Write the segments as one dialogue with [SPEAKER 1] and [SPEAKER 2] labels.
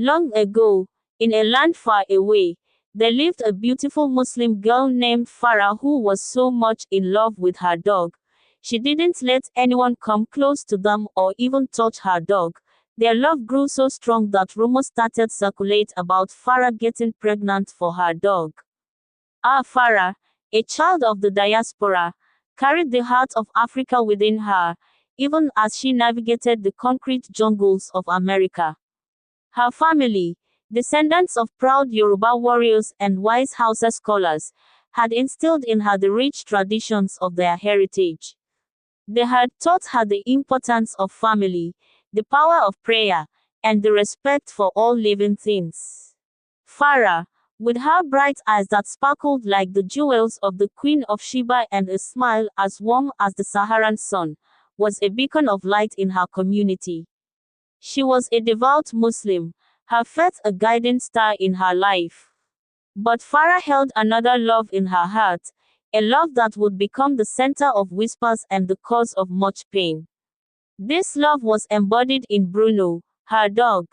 [SPEAKER 1] Long ago, in a land far away, there lived a beautiful Muslim girl named Farah who was so much in love with her dog. She didn't let anyone come close to them or even touch her dog. Their love grew so strong that rumors started circulate about Farah getting pregnant for her dog. Farah, a child of the diaspora, carried the heart of Africa within her, even as she navigated the concrete jungles of America. Her family, descendants of proud Yoruba warriors and wise Hausa scholars, had instilled in her the rich traditions of their heritage. They had taught her the importance of family, the power of prayer, and the respect for all living things. Farah, with her bright eyes that sparkled like the jewels of the Queen of Sheba and a smile as warm as the Saharan sun, was a beacon of light in her community. She was a devout Muslim, her faith a guiding star in her life. But Farah held another love in her heart, a love that would become the center of whispers and the cause of much pain. This love was embodied in Bruno, her dog.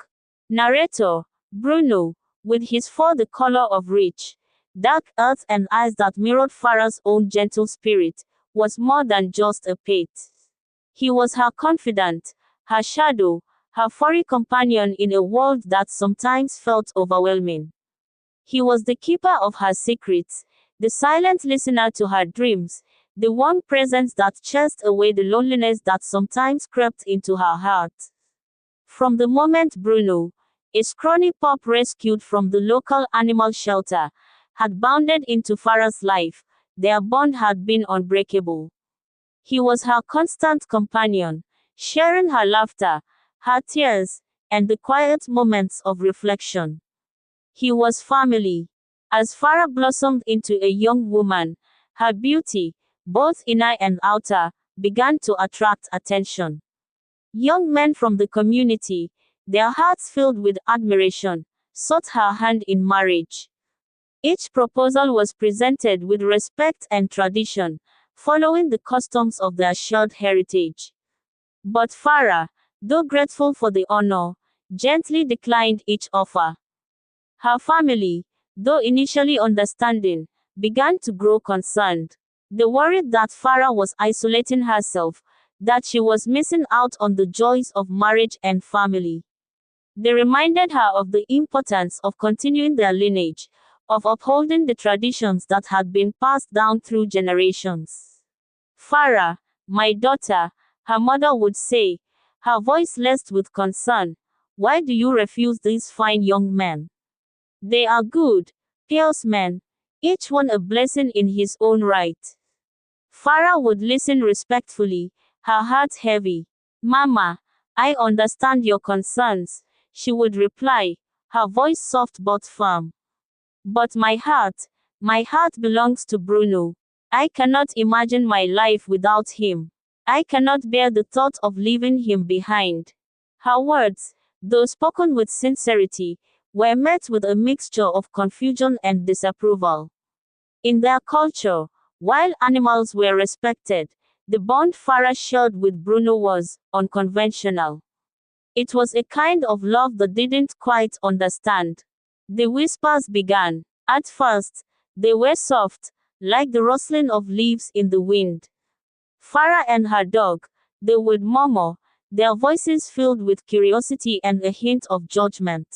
[SPEAKER 1] Narrator, Bruno, with his fur the color of rich, dark earth and eyes that mirrored Farah's own gentle spirit, was more than just a pet. He was her confidant, her shadow, her furry companion in a world that sometimes felt overwhelming. He was the keeper of her secrets, the silent listener to her dreams, the warm presence that chased away the loneliness that sometimes crept into her heart. From the moment Bruno, a scrawny pup rescued from the local animal shelter, had bounded into Farah's life, their bond had been unbreakable. He was her constant companion, sharing her laughter, her tears, and the quiet moments of reflection. He was family. As Farah blossomed into a young woman, her beauty, both inner and outer, began to attract attention. Young men from the community, their hearts filled with admiration, sought her hand in marriage. Each proposal was presented with respect and tradition, following the customs of their shared heritage. But Farah, though grateful for the honor, gently declined each offer. Her family, though initially understanding, began to grow concerned. They worried that Farah was isolating herself, that she was missing out on the joys of marriage and family. They reminded her of the importance of continuing their lineage, of upholding the traditions that had been passed down through generations. Farah, my daughter, her mother would say, her voice laced with concern, why do you refuse these fine young men? They are good, pious men, each one a blessing in his own right. Farah would listen respectfully, her heart heavy. Mama, I understand your concerns, she would reply, her voice soft but firm. But my heart belongs to Bruno. I cannot imagine my life without him. I cannot bear the thought of leaving him behind. Her words, though spoken with sincerity, were met with a mixture of confusion and disapproval. In their culture, while animals were respected, the bond Farah shared with Bruno was unconventional. It was a kind of love that didn't quite understand. The whispers began. At first, they were soft, like the rustling of leaves in the wind. Farah and her dog, they would murmur, their voices filled with curiosity and a hint of judgment.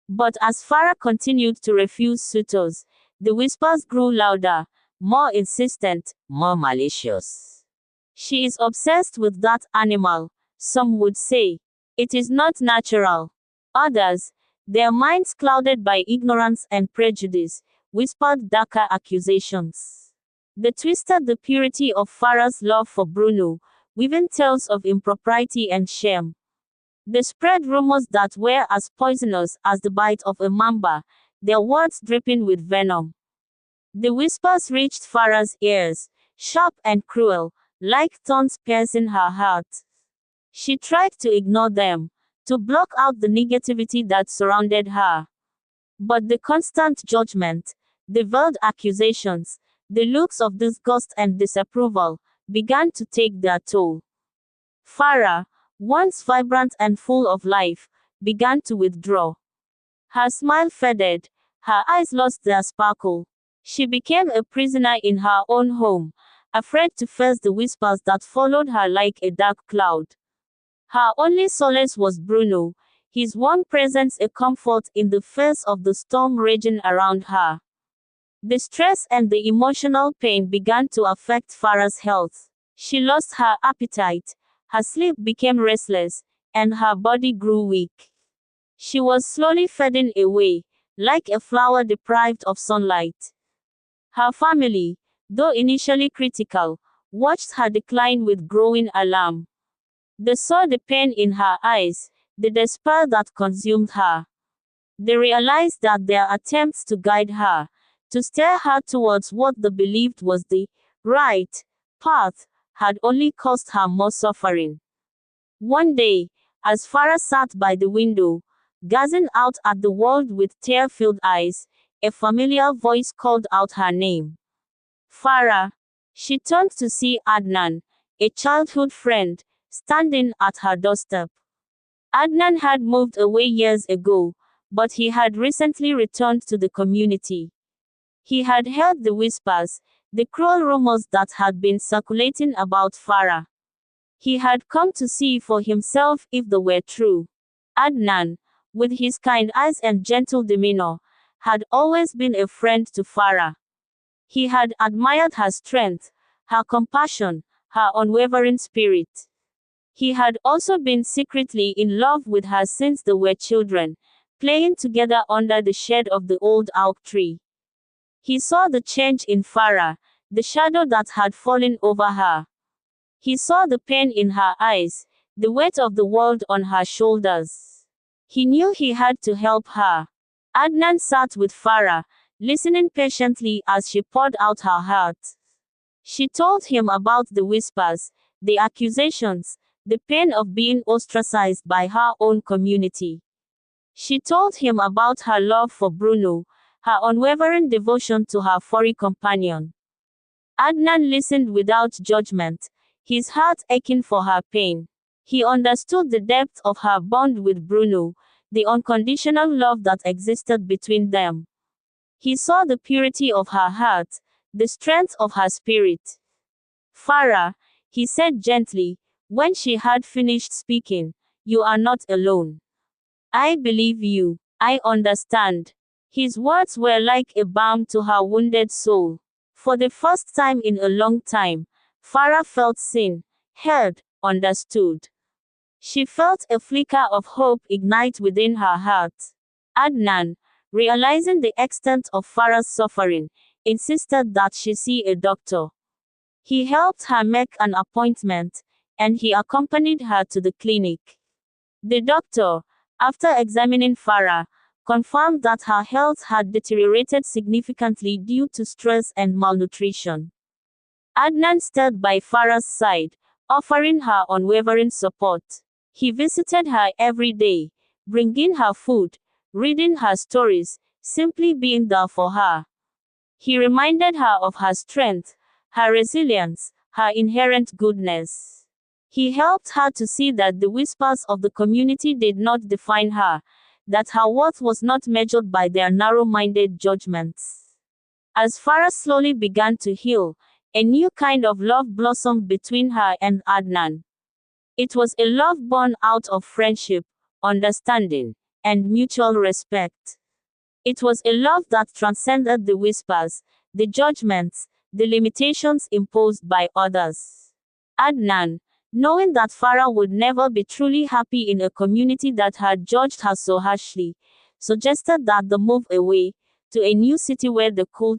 [SPEAKER 1] But as Farah continued to refuse suitors, the whispers grew louder, more insistent, more malicious. She is obsessed with that animal, some would say. It is not natural. Others, their minds clouded by ignorance and prejudice, whispered darker accusations. They twisted the purity of Farah's love for Bruno, weaving tales of impropriety and shame. They spread rumors that were as poisonous as the bite of a mamba, their words dripping with venom. The whispers reached Farah's ears, sharp and cruel, like thorns piercing her heart. She tried to ignore them, to block out the negativity that surrounded her. But the constant judgment, the veiled accusations, the looks of disgust and disapproval, began to take their toll. Farah, once vibrant and full of life, began to withdraw. Her smile faded, her eyes lost their sparkle. She became a prisoner in her own home, afraid to face the whispers that followed her like a dark cloud. Her only solace was Bruno, his warm presence a comfort in the face of the storm raging around her. The stress and the emotional pain began to affect Farah's health. She lost her appetite, her sleep became restless, and her body grew weak. She was slowly fading away, like a flower deprived of sunlight. Her family, though initially critical, watched her decline with growing alarm. They saw the pain in her eyes, the despair that consumed her. They realized that their attempts to guide her, to steer her towards what they believed was the right path, had only caused her more suffering. One day, as Farah sat by the window, gazing out at the world with tear-filled eyes, a familiar voice called out her name. Farah. She turned to see Adnan, a childhood friend, standing at her doorstep. Adnan had moved away years ago, but he had recently returned to the community. He had heard the whispers, the cruel rumors that had been circulating about Farah. He had come to see for himself if they were true. Adnan, with his kind eyes and gentle demeanor, had always been a friend to Farah. He had admired her strength, her compassion, her unwavering spirit. He had also been secretly in love with her since they were children, playing together under the shade of the old oak tree. He saw the change in Farah, the shadow that had fallen over her. He saw the pain in her eyes, the weight of the world on her shoulders. He knew he had to help her. Adnan sat with Farah, listening patiently as she poured out her heart. She told him about the whispers, the accusations, the pain of being ostracized by her own community. She told him about her love for Bruno, her unwavering devotion to her furry companion. Adnan listened without judgment, his heart aching for her pain. He understood the depth of her bond with Bruno, the unconditional love that existed between them. He saw the purity of her heart, the strength of her spirit. Farah, he said gently, when she had finished speaking, you are not alone. I believe you. I understand. His words were like a balm to her wounded soul. For the first time in a long time, Farah felt seen, heard, understood. She felt a flicker of hope ignite within her heart. Adnan, realizing the extent of Farah's suffering, insisted that she see a doctor. He helped her make an appointment, and he accompanied her to the clinic. The doctor, after examining Farah, confirmed that her health had deteriorated significantly due to stress and malnutrition. Adnan stayed by Farah's side, offering her unwavering support. He visited her every day, bringing her food, reading her stories, simply being there for her. He reminded her of her strength, her resilience, her inherent goodness. He helped her to see that the whispers of the community did not define her, that her worth was not measured by their narrow-minded judgments. As Farah slowly began to heal, a new kind of love blossomed between her and Adnan. It was a love born out of friendship, understanding, and mutual respect. It was a love that transcended the whispers, the judgments, the limitations imposed by others. Adnan, knowing that Farah would never be truly happy in a community that had judged her so harshly, suggested that they move away, to a new city where they could